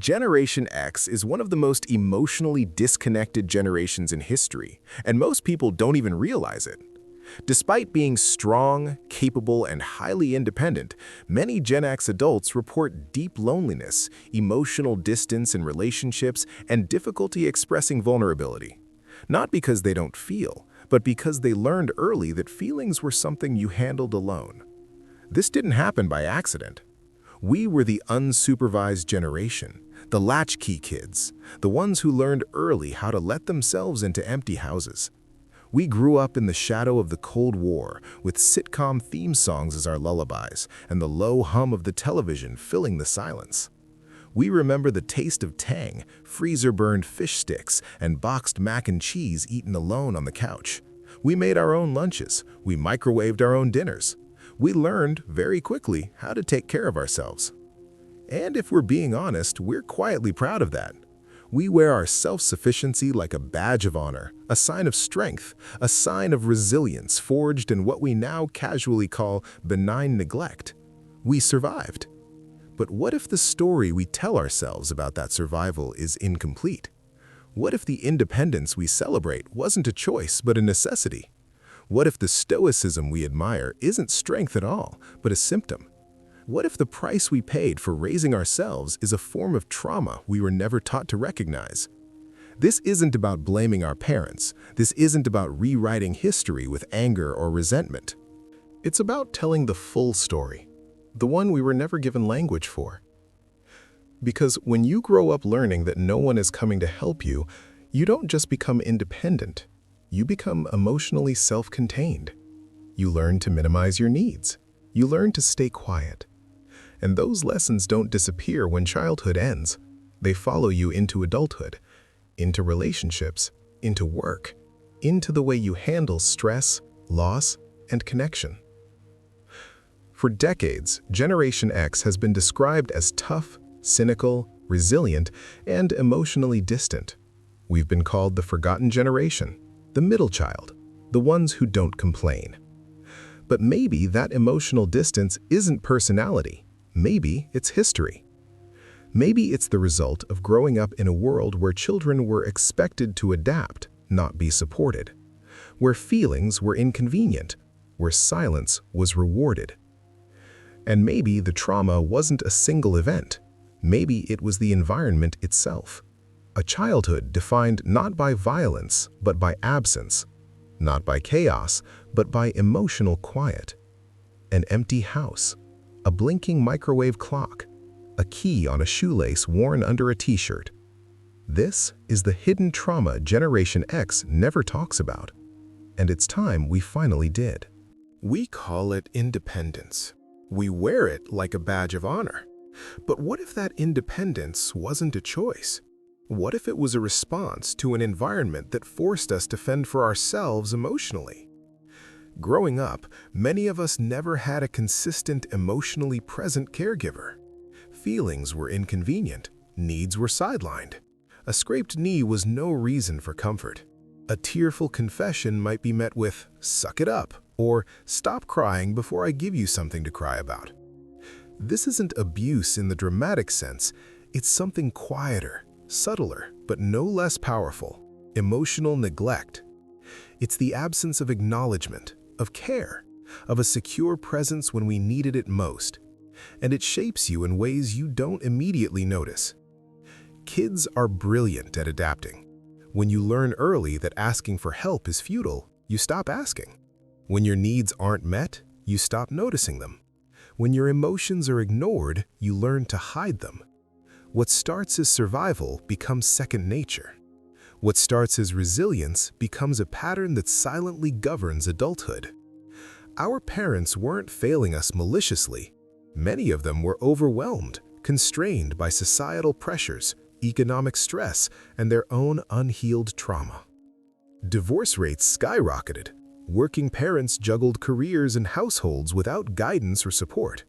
Generation X is one of the most emotionally disconnected generations in history, and most people don't even realize it. Despite being strong, capable, and highly independent, many Gen X adults report deep loneliness, emotional distance in relationships, and difficulty expressing vulnerability. Not because they don't feel, but because they learned early that feelings were something you handled alone. This didn't happen by accident. We were the unsupervised generation, the latchkey kids, the ones who learned early how to let themselves into empty houses. We grew up in the shadow of the Cold War, with sitcom theme songs as our lullabies and the low hum of the television filling the silence. We remember the taste of Tang, freezer-burned fish sticks, and boxed mac and cheese eaten alone on the couch. We made our own lunches. We microwaved our own dinners. We learned, very quickly, how to take care of ourselves. And if we're being honest, we're quietly proud of that. We wear our self-sufficiency like a badge of honor, a sign of strength, a sign of resilience forged in what we now casually call benign neglect. We survived. But what if the story we tell ourselves about that survival is incomplete? What if the independence we celebrate wasn't a choice but a necessity? What if the stoicism we admire isn't strength at all, but a symptom? What if the price we paid for raising ourselves is a form of trauma we were never taught to recognize? This isn't about blaming our parents. This isn't about rewriting history with anger or resentment. It's about telling the full story, the one we were never given language for. Because when you grow up learning that no one is coming to help you, you don't just become independent. You become emotionally self-contained. You learn to minimize your needs. You learn to stay quiet. And those lessons don't disappear when childhood ends. They follow you into adulthood, into relationships, into work, into the way you handle stress, loss, and connection. For decades, Generation X has been described as tough, cynical, resilient, and emotionally distant. We've been called the forgotten generation, the middle child, the ones who don't complain. But maybe that emotional distance isn't personality. Maybe it's history. Maybe it's the result of growing up in a world where children were expected to adapt, not be supported, where feelings were inconvenient, where silence was rewarded. And maybe the trauma wasn't a single event. Maybe it was the environment itself. A childhood defined not by violence, but by absence, not by chaos, but by emotional quiet. An empty house, a blinking microwave clock, a key on a shoelace worn under a t-shirt. This is the hidden trauma Generation X never talks about, and it's time we finally did. We call it independence. We wear it like a badge of honor. But what if that independence wasn't a choice? What if it was a response to an environment that forced us to fend for ourselves emotionally? Growing up, many of us never had a consistent, emotionally present caregiver. Feelings were inconvenient, needs were sidelined. A scraped knee was no reason for comfort. A tearful confession might be met with, "Suck it up," or "Stop crying before I give you something to cry about." This isn't abuse in the dramatic sense, it's something quieter, subtler, but no less powerful: emotional neglect. It's the absence of acknowledgement, of care, of a secure presence when we needed it most. And it shapes you in ways you don't immediately notice. Kids are brilliant at adapting. When you learn early that asking for help is futile, you stop asking. When your needs aren't met, you stop noticing them. When your emotions are ignored, you learn to hide them. What starts as survival becomes second nature. What starts as resilience becomes a pattern that silently governs adulthood. Our parents weren't failing us maliciously. Many of them were overwhelmed, constrained by societal pressures, economic stress, and their own unhealed trauma. Divorce rates skyrocketed. Working parents juggled careers and households without guidance or support.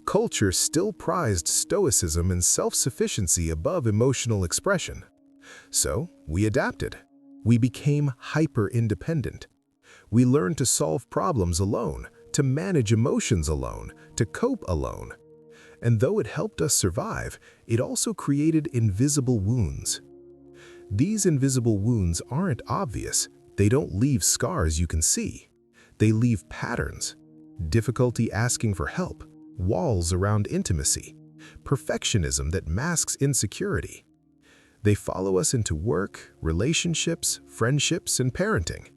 Culture still prized stoicism and self-sufficiency above emotional expression. So, we adapted. We became hyper-independent. We learned to solve problems alone, to manage emotions alone, to cope alone. And though it helped us survive, it also created invisible wounds. These invisible wounds aren't obvious. They don't leave scars you can see. They leave patterns: difficulty asking for help, walls around intimacy, perfectionism that masks insecurity. They follow us into work, relationships, friendships, and parenting.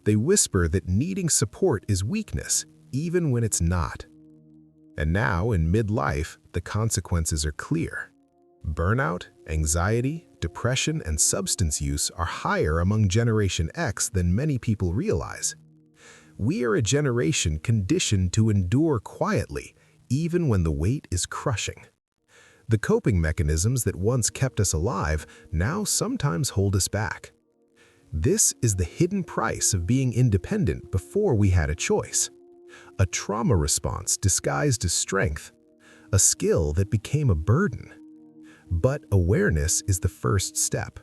They whisper that needing support is weakness, even when it's not. And now, in midlife, the consequences are clear. Burnout, anxiety, depression, and substance use are higher among Generation X than many people realize. We are a generation conditioned to endure quietly, even when the weight is crushing. The coping mechanisms that once kept us alive now sometimes hold us back. This is the hidden price of being independent before we had a choice. A trauma response disguised as strength, a skill that became a burden. But awareness is the first step.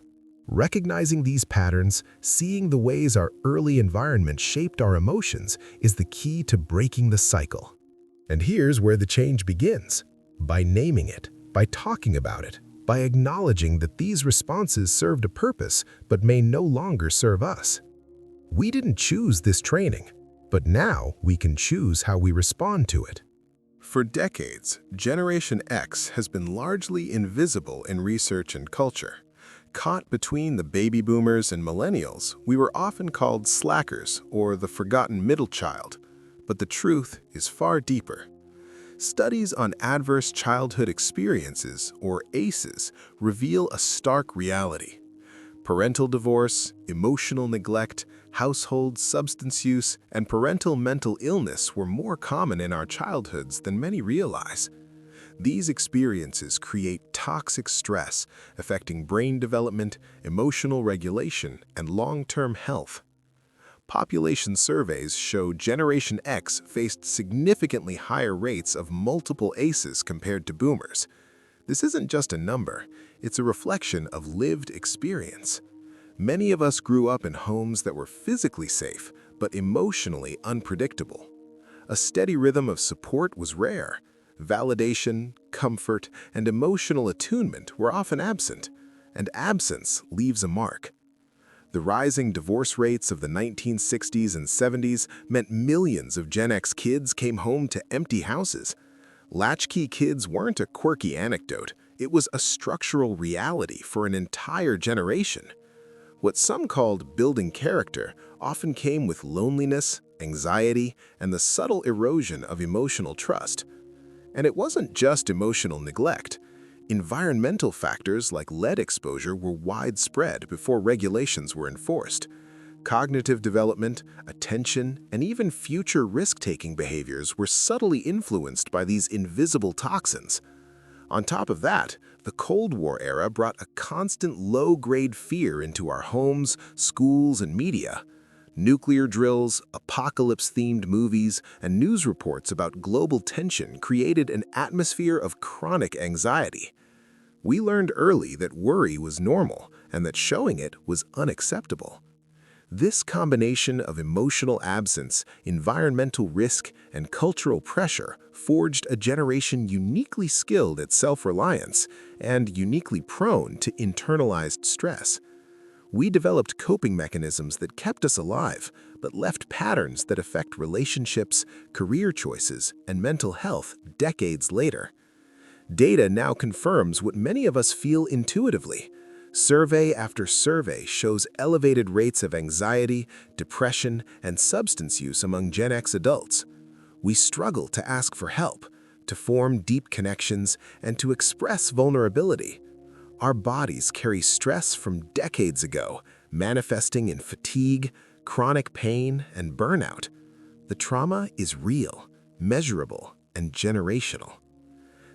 Recognizing these patterns, seeing the ways our early environment shaped our emotions, is the key to breaking the cycle. And here's where the change begins: by naming it, by talking about it, by acknowledging that these responses served a purpose but may no longer serve us. We didn't choose this training, but now we can choose how we respond to it. For decades, Generation X has been largely invisible in research and culture. Caught between the baby boomers and millennials, we were often called slackers or the forgotten middle child. But the truth is far deeper. Studies on adverse childhood experiences, or ACEs, reveal a stark reality. Parental divorce, emotional neglect, household substance use, and parental mental illness were more common in our childhoods than many realize. These experiences create toxic stress, affecting brain development, emotional regulation, and long-term health. Population surveys show Generation X faced significantly higher rates of multiple ACEs compared to boomers. This isn't just a number, it's a reflection of lived experience. Many of us grew up in homes that were physically safe, but emotionally unpredictable. A steady rhythm of support was rare. Validation, comfort, and emotional attunement were often absent, and absence leaves a mark. The rising divorce rates of the 1960s and 70s meant millions of Gen X kids came home to empty houses. Latchkey kids weren't a quirky anecdote, it was a structural reality for an entire generation. What some called building character often came with loneliness, anxiety, and the subtle erosion of emotional trust. And it wasn't just emotional neglect. Environmental factors like lead exposure were widespread before regulations were enforced. Cognitive development, attention, and even future risk-taking behaviors were subtly influenced by these invisible toxins. On top of that, the Cold War era brought a constant low-grade fear into our homes, schools, and media. Nuclear drills, apocalypse-themed movies, and news reports about global tension created an atmosphere of chronic anxiety. We learned early that worry was normal and that showing it was unacceptable. This combination of emotional absence, environmental risk, and cultural pressure forged a generation uniquely skilled at self-reliance and uniquely prone to internalized stress. We developed coping mechanisms that kept us alive, but left patterns that affect relationships, career choices, and mental health decades later. Data now confirms what many of us feel intuitively. Survey after survey shows elevated rates of anxiety, depression, and substance use among Gen X adults. We struggle to ask for help, to form deep connections, and to express vulnerability. Our bodies carry stress from decades ago, manifesting in fatigue, chronic pain, and burnout. The trauma is real, measurable, and generational.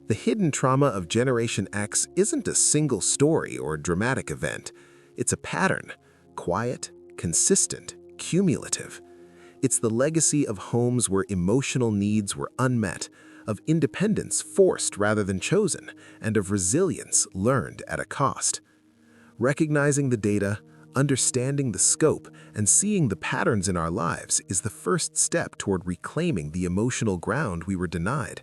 The hidden trauma of Generation X isn't a single story or dramatic event. It's a pattern, quiet, consistent, cumulative. It's the legacy of homes where emotional needs were unmet, of independence forced rather than chosen, and of resilience learned at a cost. Recognizing the data, understanding the scope, and seeing the patterns in our lives is the first step toward reclaiming the emotional ground we were denied.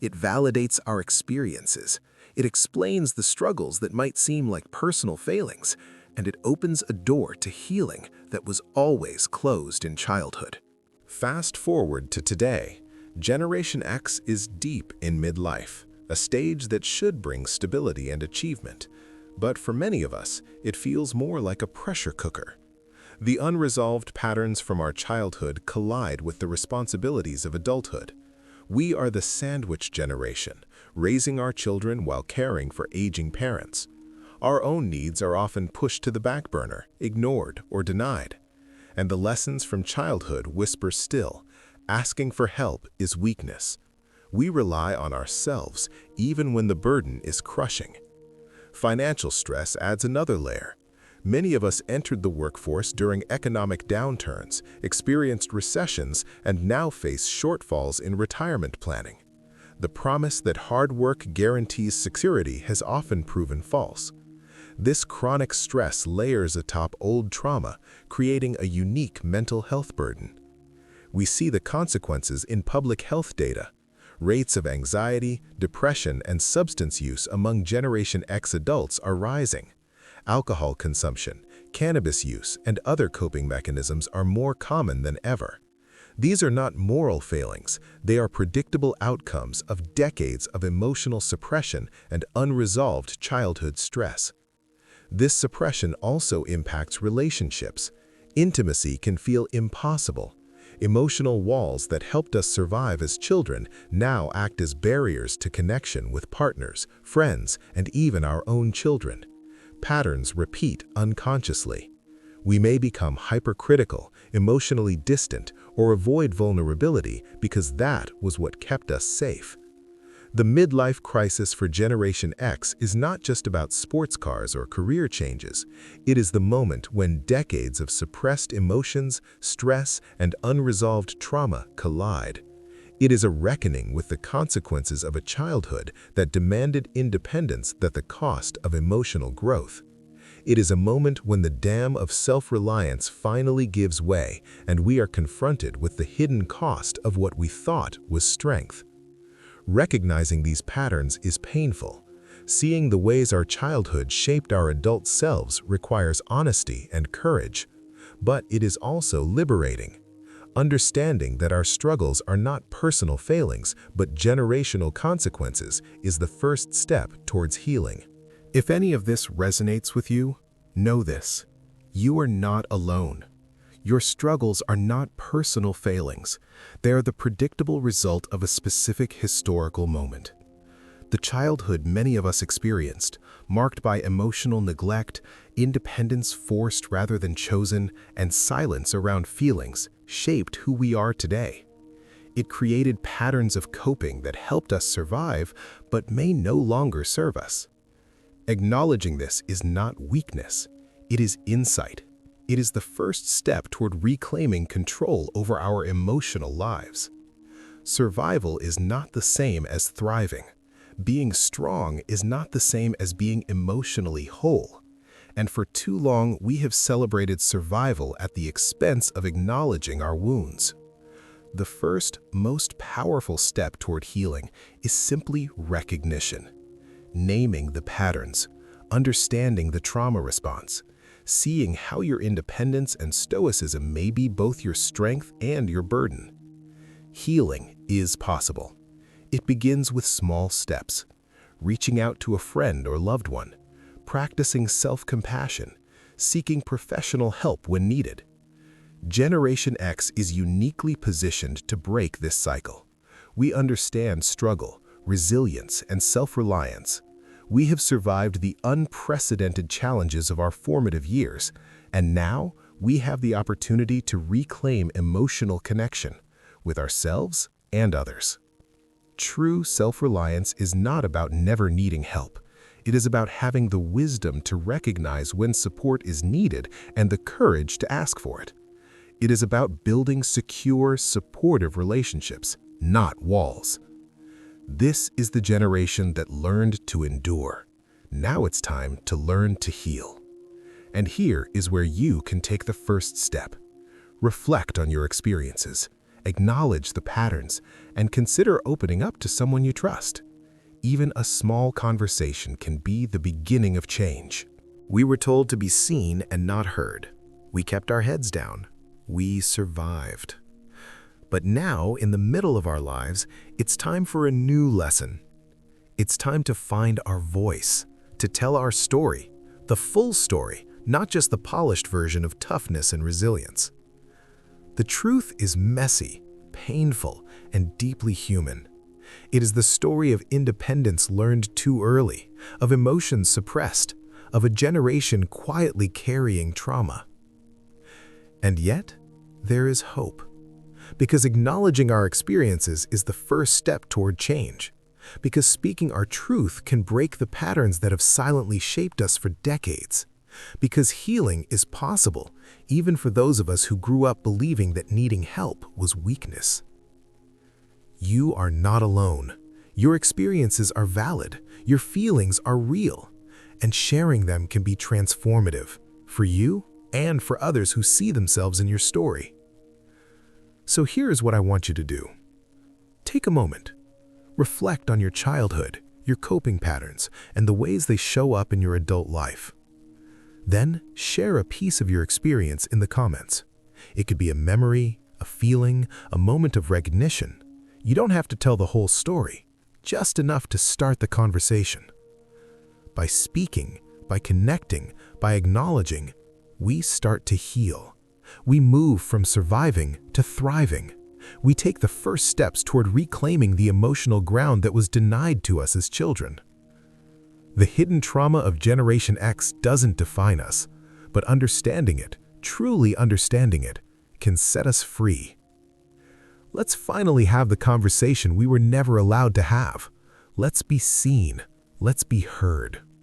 It validates our experiences. It explains the struggles that might seem like personal failings, and it opens a door to healing that was always closed in childhood. Fast forward to today. Generation X is deep in midlife, a stage that should bring stability and achievement. But for many of us, it feels more like a pressure cooker. The unresolved patterns from our childhood collide with the responsibilities of adulthood. We are the sandwich generation, raising our children while caring for aging parents. Our own needs are often pushed to the back burner, ignored, or denied. And the lessons from childhood whisper still, asking for help is weakness. We rely on ourselves even when the burden is crushing. Financial stress adds another layer. Many of us entered the workforce during economic downturns, experienced recessions, and now face shortfalls in retirement planning. The promise that hard work guarantees security has often proven false. This chronic stress layers atop old trauma, creating a unique mental health burden. We see the consequences in public health data. Rates of anxiety, depression, and substance use among Generation X adults are rising. Alcohol consumption, cannabis use, and other coping mechanisms are more common than ever. These are not moral failings, they are predictable outcomes of decades of emotional suppression and unresolved childhood stress. This suppression also impacts relationships. Intimacy can feel impossible. Emotional walls that helped us survive as children now act as barriers to connection with partners, friends, and even our own children. Patterns repeat unconsciously. We may become hypercritical, emotionally distant, or avoid vulnerability because that was what kept us safe. The midlife crisis for Generation X is not just about sports cars or career changes. It is the moment when decades of suppressed emotions, stress, and unresolved trauma collide. It is a reckoning with the consequences of a childhood that demanded independence at the cost of emotional growth. It is a moment when the dam of self-reliance finally gives way and we are confronted with the hidden cost of what we thought was strength. Recognizing these patterns is painful. Seeing the ways our childhood shaped our adult selves requires honesty and courage. But it is also liberating. Understanding that our struggles are not personal failings but generational consequences is the first step towards healing. If any of this resonates with you, know this: you are not alone. Your struggles are not personal failings. They are the predictable result of a specific historical moment. The childhood many of us experienced, marked by emotional neglect, independence forced rather than chosen, and silence around feelings, shaped who we are today. It created patterns of coping that helped us survive, but may no longer serve us. Acknowledging this is not weakness, it is insight. It is the first step toward reclaiming control over our emotional lives. Survival is not the same as thriving. Being strong is not the same as being emotionally whole. And for too long, we have celebrated survival at the expense of acknowledging our wounds. The first, most powerful step toward healing is simply recognition. Naming the patterns, understanding the trauma response, seeing how your independence and stoicism may be both your strength and your burden. Healing is possible. It begins with small steps, reaching out to a friend or loved one, practicing self-compassion, seeking professional help when needed. Generation X is uniquely positioned to break this cycle. We understand struggle, resilience, and self-reliance. We have survived the unprecedented challenges of our formative years, and now we have the opportunity to reclaim emotional connection with ourselves and others. True self-reliance is not about never needing help. It is about having the wisdom to recognize when support is needed and the courage to ask for it. It is about building secure, supportive relationships, not walls. This is the generation that learned to endure. Now it's time to learn to heal. And here is where you can take the first step. Reflect on your experiences. acknowledge the patterns, and consider opening up to someone you trust. Even a small conversation can be the beginning of change. We were told to be seen and not heard. We kept our heads down. We survived. But now, in the middle of our lives, it's time for a new lesson. It's time to find our voice, to tell our story, the full story, not just the polished version of toughness and resilience. The truth is messy, painful, and deeply human. It is the story of independence learned too early, of emotions suppressed, of a generation quietly carrying trauma. And yet, there is hope. Because acknowledging our experiences is the first step toward change. Because speaking our truth can break the patterns that have silently shaped us for decades. Because healing is possible, even for those of us who grew up believing that needing help was weakness. You are not alone. Your experiences are valid. Your feelings are real. And sharing them can be transformative for you and for others who see themselves in your story. So here's what I want you to do. Take a moment. Reflect on your childhood, your coping patterns, and the ways they show up in your adult life. Then share a piece of your experience in the comments. It could be a memory, a feeling, a moment of recognition. You don't have to tell the whole story, just enough to start the conversation. By speaking, by connecting, by acknowledging, we start to heal. We move from surviving to thriving. We take the first steps toward reclaiming the emotional ground that was denied to us as children. The hidden trauma of Generation X doesn't define us, but understanding it, truly understanding it, can set us free. Let's finally have the conversation we were never allowed to have. Let's be seen. Let's be heard.